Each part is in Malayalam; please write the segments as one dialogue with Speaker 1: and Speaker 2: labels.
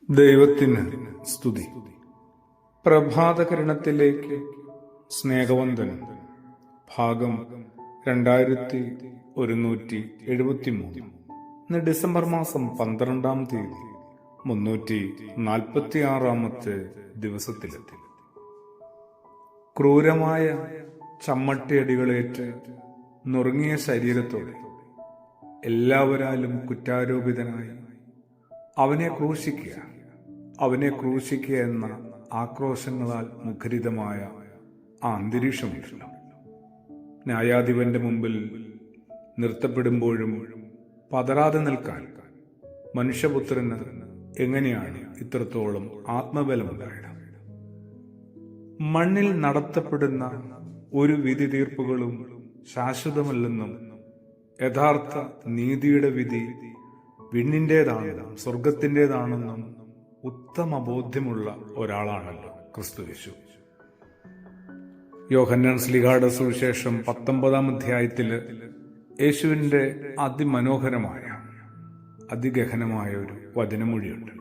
Speaker 1: ദൈവത്തിന് സ്തുതി. പ്രഭാതകിരണത്തിലേക്ക് സ്നേഹവന്ദനം. ഭാഗം 2173. ഇന്ന് ഡിസംബർ മാസം 12-ാം തീയതി 346-ാമത്തെ ദിവസത്തിലെത്തി. ക്രൂരമായ ചമ്മട്ടിയടികളേറ്റ് നുറുങ്ങിയ ശരീരത്തോടെ എല്ലാവരാലും കുറ്റാരോപിതനായി അവനെ ക്രൂശിക്കുക എന്ന ആക്രോശങ്ങളാൽ മുഖരിതമായ ആ അന്തരീക്ഷമുണ്ടല്ലോ. ന്യായാധിപന്റെ മുമ്പിൽ നിർത്തപ്പെടുമ്പോഴും പതറാതെ നിൽക്കാൻ മനുഷ്യപുത്രന് എങ്ങനെയാണ് ഇത്രത്തോളം ആത്മബലമുണ്ടായത്? മണ്ണിൽ നടത്തപ്പെടുന്ന ഒരു വിധി തീർപ്പുകളും ശാശ്വതമല്ലെന്നും യഥാർത്ഥ നീതിയുടെ വിധി വിണ്ണിൻ്റേതാണെന്നും സ്വർഗത്തിൻ്റെതാണെന്നും ഉത്തമ ബോധ്യമുള്ള ഒരാളാണല്ലോ ക്രിസ്തുയേശു. യോഹന്നാൻ ശ്ലീഹായുടെ സുവിശേഷം 19-ാം അധ്യായത്തില് യേശുവിൻ്റെ അതിമനോഹരമായ അതിഗഹനമായ ഒരു വചനമൊഴിയുണ്ട്.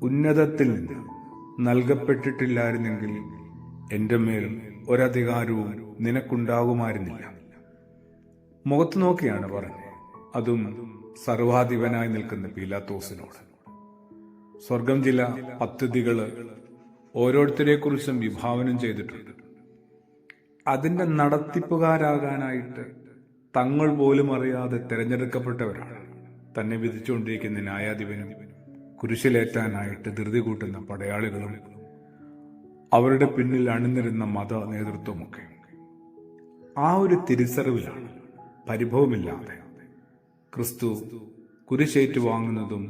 Speaker 1: ഉന്നതത്തിൽ നിന്ന് നൽകപ്പെട്ടിട്ടില്ലായിരുന്നെങ്കിൽ എൻ്റെ മേൽ ഒരധികാരവും നിനക്കുണ്ടാകുമായിരുന്നില്ല. മുഖത്ത് നോക്കിയാണ് പറഞ്ഞത്, അതും സർവാധിപനായി നിൽക്കുന്ന പീലാത്തോസിനോട്. സ്വർഗം ചില പദ്ധതികൾ ഓരോരുത്തരെ കുറിച്ചും വിഭാവനം ചെയ്തിട്ടുണ്ട്. അതിന്റെ നടത്തിപ്പുകാരാകാനായിട്ട് തങ്ങൾ പോലും അറിയാതെ തിരഞ്ഞെടുക്കപ്പെട്ടവരാണ് തന്നെ വിധിച്ചുകൊണ്ടിരിക്കുന്ന ന്യായാധിപനും കുരിശിലേറ്റാനായിട്ട് ധൃതി കൂട്ടുന്ന പടയാളികളും അവരുടെ പിന്നിൽ അണിനിരുന്ന മത നേതൃത്വമൊക്കെ. ആ ഒരു തിരിച്ചറിവിലാണ് പരിഭവമില്ലാതെ ക്രിസ്തു കുരിശേറ്റു വാങ്ങുന്നതും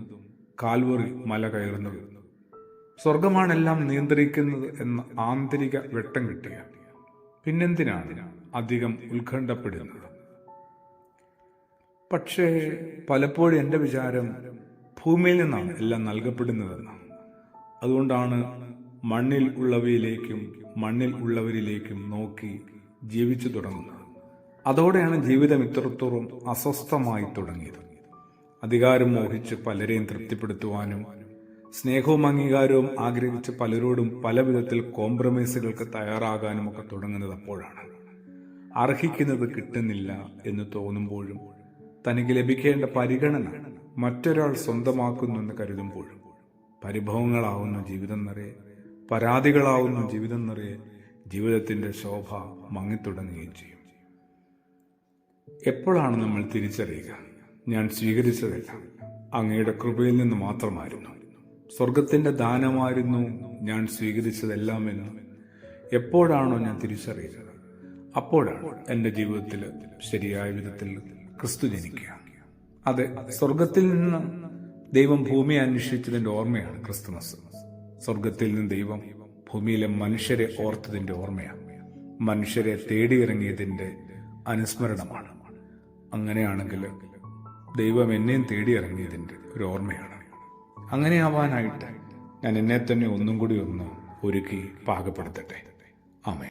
Speaker 1: കാൽവറി മല കയറുന്നതും. സ്വർഗമാണെല്ലാം നിയന്ത്രിക്കുന്നത് എന്ന ആന്തരിക വെട്ടം കിട്ടിയ പിന്നെന്തിനാണ് അധികം ഉത്കണ്ഠപ്പെടുന്നത്? പക്ഷേ പലപ്പോഴും എൻ്റെ വിചാരം ഭൂമിയിൽ നിന്നാണ് എല്ലാം നൽകപ്പെടുന്നതെന്നാണ്. അതുകൊണ്ടാണ് മണ്ണിൽ ഉള്ളവരിലേക്കും നോക്കി ജീവിച്ചു തുടങ്ങുന്നത്. അതോടെയാണ് ജീവിതം ഇത്രത്തോളം അസ്വസ്ഥമായി തുടങ്ങിയത്. അധികാരം മോഹിച്ച് പലരെയും തൃപ്തിപ്പെടുത്തുവാനും സ്നേഹവും അംഗീകാരവും ആഗ്രഹിച്ച് പലരോടും പല വിധത്തിൽ കോംപ്രമൈസുകൾക്ക് തയ്യാറാകാനും ഒക്കെ തുടങ്ങുന്നത് അപ്പോഴാണ്. അർഹിക്കുന്നത് കിട്ടുന്നില്ല എന്ന് തോന്നുമ്പോഴും തനിക്ക് ലഭിക്കേണ്ട പരിഗണന മറ്റൊരാൾ സ്വന്തമാക്കുന്നു എന്ന് കരുതുമ്പോഴും പരിഭവങ്ങളാവുന്ന ജീവിതം നിറയെ, പരാതികളാവുന്ന ജീവിതം നിറയെ ജീവിതത്തിന്റെ ശോഭ മങ്ങിത്തുടങ്ങുകയും ചെയ്യും. എപ്പോഴാണ് നമ്മൾ തിരിച്ചറിയുക, ഞാൻ സ്വീകരിച്ചതെല്ലാം അങ്ങയുടെ കൃപയിൽ നിന്ന് മാത്രമായിരുന്നു, സ്വർഗത്തിന്റെ ദാനമായിരുന്നു ഞാൻ സ്വീകരിച്ചതെല്ലാം എന്ന് എപ്പോഴാണോ ഞാൻ തിരിച്ചറിയുന്നത്, അപ്പോഴാണ് എൻ്റെ ജീവിതത്തിൽ ശരിയായ വിധത്തിൽ ക്രിസ്തു ജനിക്കുക. അതെ, സ്വർഗത്തിൽ നിന്ന് ദൈവം ഭൂമിയെ അന്വേഷിച്ചതിന്റെ ഓർമ്മയാണ് ക്രിസ്തുമസ്. സ്വർഗത്തിൽ നിന്ന് ദൈവം ഭൂമിയിലെ മനുഷ്യരെ ഓർത്തതിന്റെ ഓർമ്മയാണ്, മനുഷ്യരെ തേടിയിറങ്ങിയതിന്റെ അനുസ്മരണമാണ്. അങ്ങനെയാണെങ്കിൽ ദൈവം എന്നെയും തേടിയിറങ്ങിയതിൻ്റെ ഒരു ഓർമ്മയാണ്. അങ്ങനെയാവാനായിട്ട് ഞാൻ എന്നെ തന്നെ ഒന്നും കൂടി ഒരുക്കി പാകപ്പെടുത്തട്ടെ. ആമേൻ.